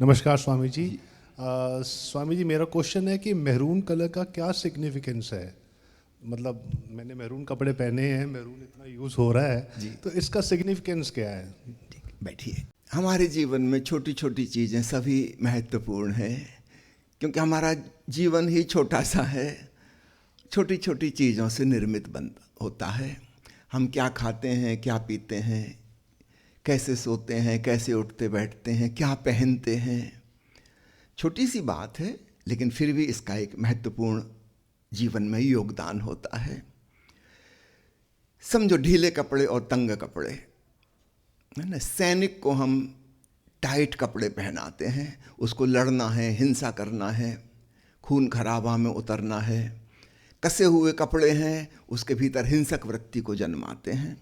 नमस्कार स्वामी जी। जी। स्वामी जी, मेरा क्वेश्चन है कि मैरून कलर का क्या सिग्निफिकेंस है। मतलब मैंने मैरून कपड़े पहने हैं, मैरून इतना यूज़ हो रहा है, जी। तो इसका सिग्निफिकेंस क्या है? ठीक, बैठिए। हमारे जीवन में छोटी छोटी चीज़ें सभी महत्वपूर्ण हैं, क्योंकि हमारा जीवन ही छोटा सा है। छोटी छोटी चीज़ों से निर्मित बन होता है। हम क्या खाते हैं, क्या पीते हैं, कैसे सोते हैं, कैसे उठते बैठते हैं, क्या पहनते हैं। छोटी सी बात है, लेकिन फिर भी इसका एक महत्वपूर्ण जीवन में योगदान होता है। समझो, ढीले कपड़े और तंग कपड़े, है ना। सैनिक को हम टाइट कपड़े पहनाते हैं, उसको लड़ना है, हिंसा करना है, खून खराबा में उतरना है। कसे हुए कपड़े हैं, उसके भीतर हिंसक वृत्ति को जन्माते हैं।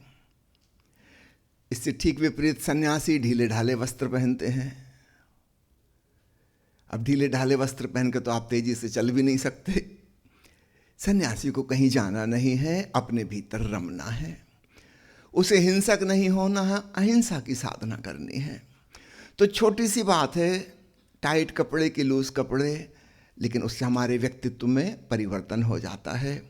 इससे ठीक विपरीत सन्यासी ढीले ढाले वस्त्र पहनते हैं। अब ढीले ढाले वस्त्र पहन के तो आप तेजी से चल भी नहीं सकते। सन्यासी को कहीं जाना नहीं है, अपने भीतर रमना है। उसे हिंसक नहीं होना है, अहिंसा की साधना करनी है। तो छोटी सी बात है, टाइट कपड़े की लूज कपड़े, लेकिन उससे हमारे व्यक्तित्व में परिवर्तन हो जाता है।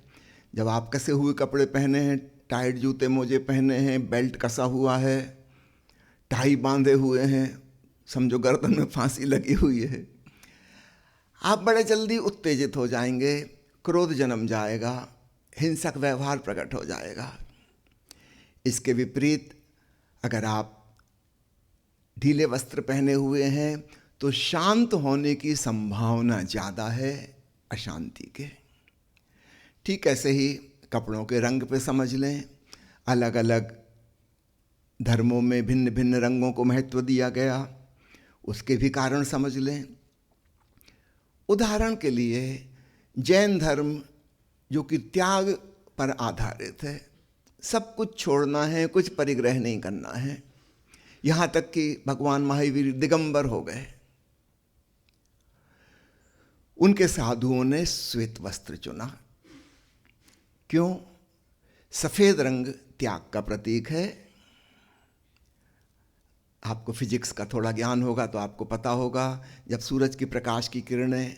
जब आप कसे हुए कपड़े पहने हैं, टाइट जूते मोजे पहने हैं, बेल्ट कसा हुआ है, टाई बांधे हुए हैं, समझो गर्दन में फांसी लगी हुई है, आप बड़े जल्दी उत्तेजित हो जाएंगे, क्रोध जन्म जाएगा, हिंसक व्यवहार प्रकट हो जाएगा। इसके विपरीत अगर आप ढीले वस्त्र पहने हुए हैं तो शांत होने की संभावना ज़्यादा है अशांति के। ठीक ऐसे ही कपड़ों के रंग पे समझ लें। अलग अलग धर्मों में भिन्न भिन्न रंगों को महत्व दिया गया, उसके भी कारण समझ लें। उदाहरण के लिए जैन धर्म, जो कि त्याग पर आधारित है, सब कुछ छोड़ना है, कुछ परिग्रह नहीं करना है। यहाँ तक कि भगवान महावीर दिगंबर हो गए। उनके साधुओं ने श्वेत वस्त्र चुना। क्यों? सफेद रंग त्याग का प्रतीक है। आपको फिजिक्स का थोड़ा ज्ञान होगा तो आपको पता होगा, जब सूरज की प्रकाश की किरणें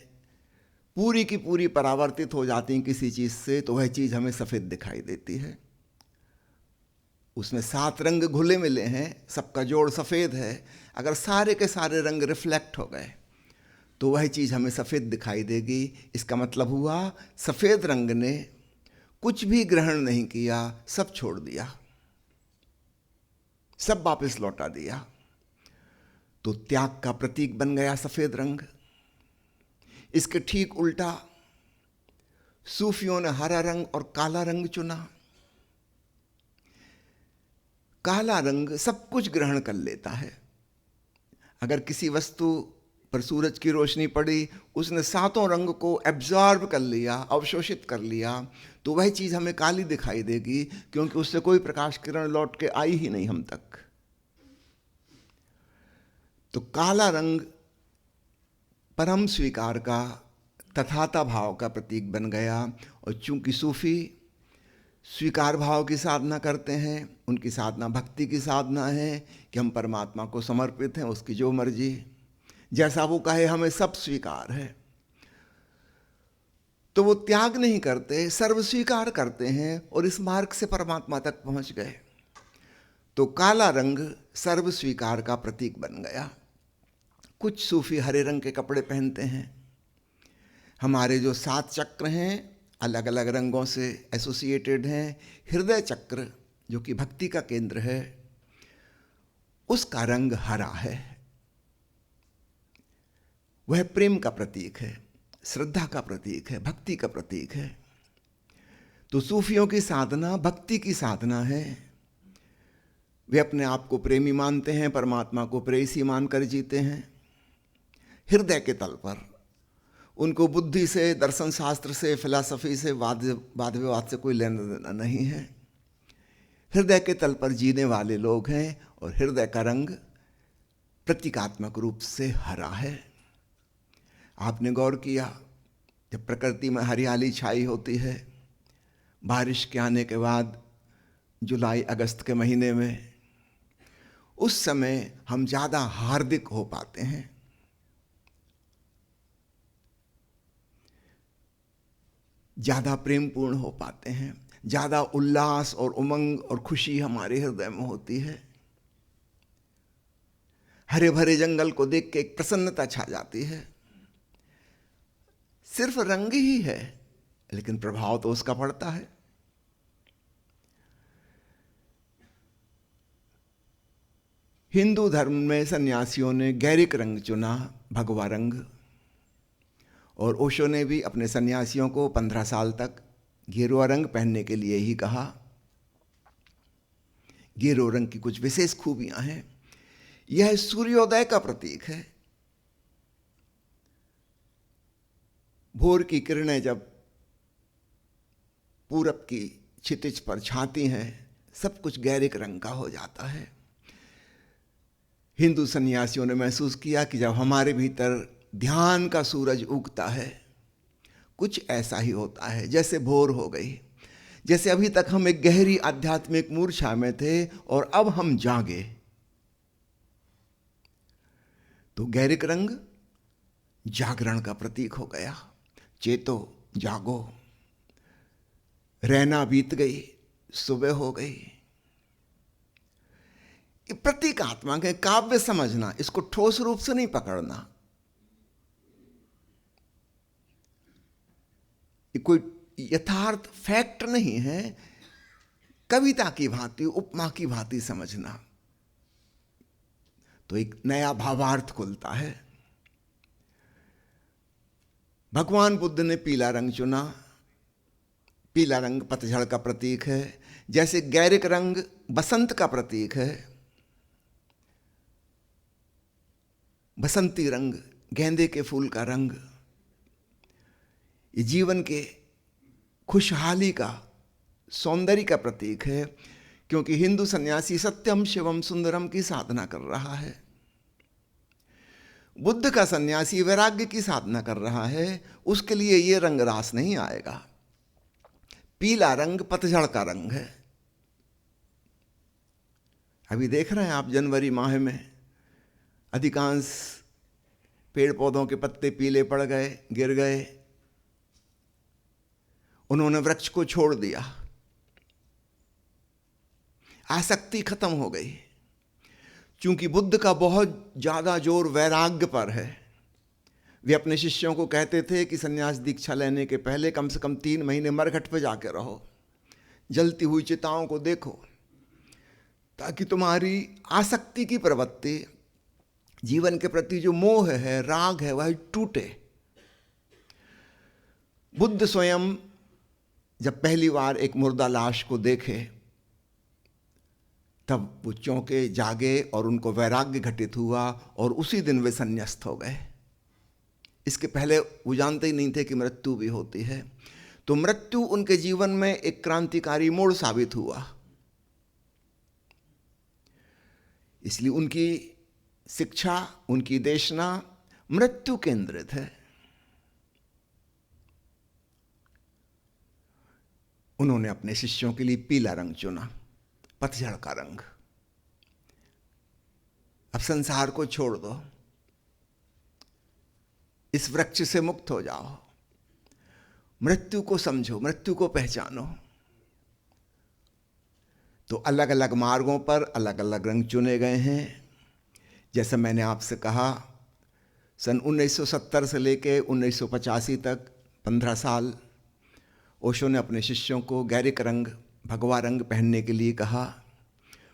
पूरी की पूरी परावर्तित हो जाती हैं किसी चीज़ से, तो वह चीज़ हमें सफ़ेद दिखाई देती है। उसमें 7 रंग घुले मिले हैं, सबका जोड़ सफ़ेद है। अगर सारे के सारे रंग रिफ्लेक्ट हो गए तो वह चीज़ हमें सफ़ेद दिखाई देगी। इसका मतलब हुआ, सफ़ेद रंग ने कुछ भी ग्रहण नहीं किया, सब छोड़ दिया, सब वापस लौटा दिया। तो त्याग का प्रतीक बन गया सफ़ेद रंग। इसके ठीक उल्टा सूफियों ने हरा रंग और काला रंग चुना। काला रंग सब कुछ ग्रहण कर लेता है। अगर किसी वस्तु पर सूरज की रोशनी पड़ी, उसने 7 रंग को एब्जॉर्ब कर लिया, अवशोषित कर लिया, तो वह चीज़ हमें काली दिखाई देगी, क्योंकि उससे कोई प्रकाश किरण लौट के आई ही नहीं हम तक। तो काला रंग परम स्वीकार का, तथाता भाव का प्रतीक बन गया। और चूंकि सूफी स्वीकार भाव की साधना करते हैं, उनकी साधना भक्ति की साधना है कि हम परमात्मा को समर्पित हैं, उसकी जो मर्जी, जैसा वो कहे हमें सब स्वीकार है। तो वो त्याग नहीं करते, सर्व स्वीकार करते हैं और इस मार्ग से परमात्मा तक पहुंच गए। तो काला रंग सर्व स्वीकार का प्रतीक बन गया। कुछ सूफी हरे रंग के कपड़े पहनते हैं। हमारे जो 7 चक्र हैं, अलग अलग रंगों से एसोसिएटेड हैं। हृदय चक्र, जो कि भक्ति का केंद्र है, उसका रंग हरा है। वह प्रेम का प्रतीक है, श्रद्धा का प्रतीक है, भक्ति का प्रतीक है। तो सूफियों की साधना भक्ति की साधना है। वे अपने आप को प्रेमी मानते हैं, परमात्मा को प्रेयसी मानकर जीते हैं। हृदय के तल पर उनको बुद्धि से, दर्शन शास्त्र से, फिलॉसफी से, वाद विवाद से कोई लेना देना नहीं है। हृदय के तल पर जीने वाले लोग हैं, और हृदय का रंग प्रतीकात्मक रूप से हरा है। आपने गौर किया, जब प्रकृति में हरियाली छाई होती है, बारिश के आने के बाद जुलाई अगस्त के महीने में, उस समय हम ज़्यादा हार्दिक हो पाते हैं। ज़्यादा प्रेमपूर्ण हो पाते हैं, ज़्यादा उल्लास और उमंग और खुशी हमारे हृदय में होती है। हरे भरे जंगल को देख के एक प्रसन्नता छा जाती है। सिर्फ रंग ही है, लेकिन प्रभाव तो उसका पड़ता है। हिंदू धर्म में सन्यासियों ने गैरिक रंग चुना, भगवा रंग, और ओशो ने भी अपने सन्यासियों को 15 साल तक गेरुआ रंग पहनने के लिए ही कहा। गेरुआ रंग की कुछ विशेष खूबियां हैं। यह सूर्योदय का प्रतीक है। भोर की किरणें जब पूरब की क्षितिज पर छाती हैं, सब कुछ गैरिक रंग का हो जाता है। हिंदू सन्यासियों ने महसूस किया कि जब हमारे भीतर ध्यान का सूरज उगता है, कुछ ऐसा ही होता है जैसे भोर हो गई, जैसे अभी तक हम एक गहरी आध्यात्मिक मूर्छा में थे और अब हम जागे। तो गैरिक रंग जागरण का प्रतीक हो गया। चेतो, जागो, रैना बीत गई, सुबह हो गई। प्रतीकात्मक है, काव्य समझना, इसको ठोस रूप से नहीं पकड़ना। ये कोई यथार्थ फैक्ट नहीं है, कविता की भांति, उपमा की भांति समझना, तो एक नया भावार्थ खुलता है। भगवान बुद्ध ने पीला रंग चुना। पीला रंग पतझड़ का प्रतीक है, जैसे गैरिक रंग बसंत का प्रतीक है। बसंती रंग, गेंदे के फूल का रंग, ये जीवन के खुशहाली का, सौंदर्य का प्रतीक है, क्योंकि हिंदू सन्यासी सत्यम शिवम सुंदरम की साधना कर रहा है। बुद्ध का सन्यासी वैराग्य की साधना कर रहा है, उसके लिए ये रंग रास नहीं आएगा। पीला रंग पतझड़ का रंग है। अभी देख रहे हैं आप, जनवरी माह में अधिकांश पेड़ पौधों के पत्ते पीले पड़ गए, गिर गए। उन्होंने वृक्ष को छोड़ दिया, आसक्ति खत्म हो गई। क्योंकि बुद्ध का बहुत ज्यादा जोर वैराग्य पर है। वे अपने शिष्यों को कहते थे कि सन्यास दीक्षा लेने के पहले कम से कम 3 महीने मरघट पर जाके रहो, जलती हुई चिताओं को देखो, ताकि तुम्हारी आसक्ति की प्रवृत्ति, जीवन के प्रति जो मोह है, राग है, वह टूटे। बुद्ध स्वयं जब पहली बार एक मुर्दा लाश को देखे, तब वो चौंके, जागे और उनको वैराग्य घटित हुआ और उसी दिन वे संन्यास्त हो गए। इसके पहले वो जानते ही नहीं थे कि मृत्यु भी होती है। तो मृत्यु उनके जीवन में एक क्रांतिकारी मोड़ साबित हुआ। इसलिए उनकी शिक्षा, उनकी देशना मृत्यु केंद्रित है। उन्होंने अपने शिष्यों के लिए पीला रंग चुना, पतझड़ का रंग। अब संसार को छोड़ दो, इस वृक्ष से मुक्त हो जाओ, मृत्यु को समझो, मृत्यु को पहचानो। तो अलग अलग मार्गों पर अलग अलग रंग चुने गए हैं। जैसे मैंने आपसे कहा, सन 1970 से लेके 1985 तक 15 साल ओशो ने अपने शिष्यों को गैरिक रंग, भगवा रंग पहनने के लिए कहा।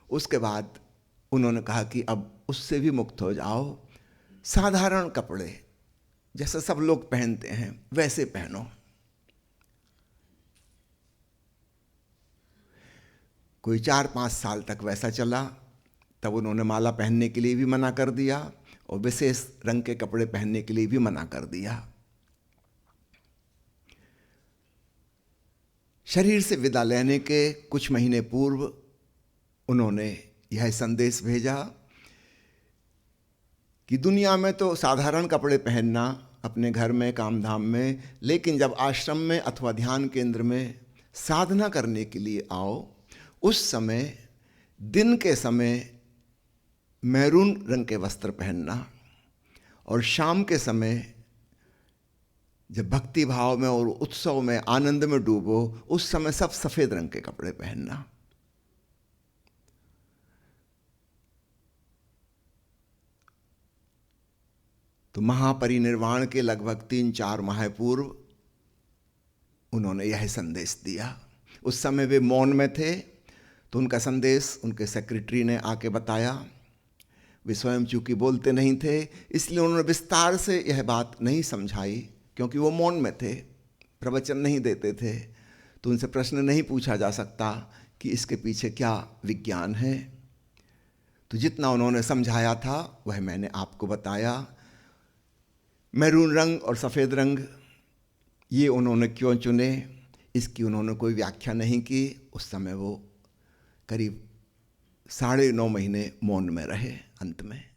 उसके बाद उन्होंने कहा कि अब उससे भी मुक्त हो जाओ, साधारण कपड़े जैसे सब लोग पहनते हैं वैसे पहनो। कोई 4-5 साल तक वैसा चला, तब उन्होंने माला पहनने के लिए भी मना कर दिया और विशेष रंग के कपड़े पहनने के लिए भी मना कर दिया। शरीर से विदा लेने के कुछ महीने पूर्व उन्होंने यह संदेश भेजा कि दुनिया में तो साधारण कपड़े पहनना अपने घर में, काम धाम में, लेकिन जब आश्रम में अथवा ध्यान केंद्र में साधना करने के लिए आओ, उस समय दिन के समय मैरून रंग के वस्त्र पहनना और शाम के समय जब भक्ति भाव में और उत्सव में आनंद में डूबो, उस समय सब सफेद रंग के कपड़े पहनना। तो महापरिनिर्वाण के लगभग 3-4 माह पूर्व उन्होंने यह संदेश दिया। उस समय वे मौन में थे, तो उनका संदेश उनके सेक्रेटरी ने आके बताया। वे स्वयं चूंकि बोलते नहीं थे, इसलिए उन्होंने विस्तार से यह बात नहीं समझाई, क्योंकि वो मौन में थे, प्रवचन नहीं देते थे। तो उनसे प्रश्न नहीं पूछा जा सकता कि इसके पीछे क्या विज्ञान है। तो जितना उन्होंने समझाया था वह मैंने आपको बताया। मैरून रंग और सफ़ेद रंग ये उन्होंने क्यों चुने, इसकी उन्होंने कोई व्याख्या नहीं की। उस समय वो करीब 9.5 महीने मौन में रहे अंत में।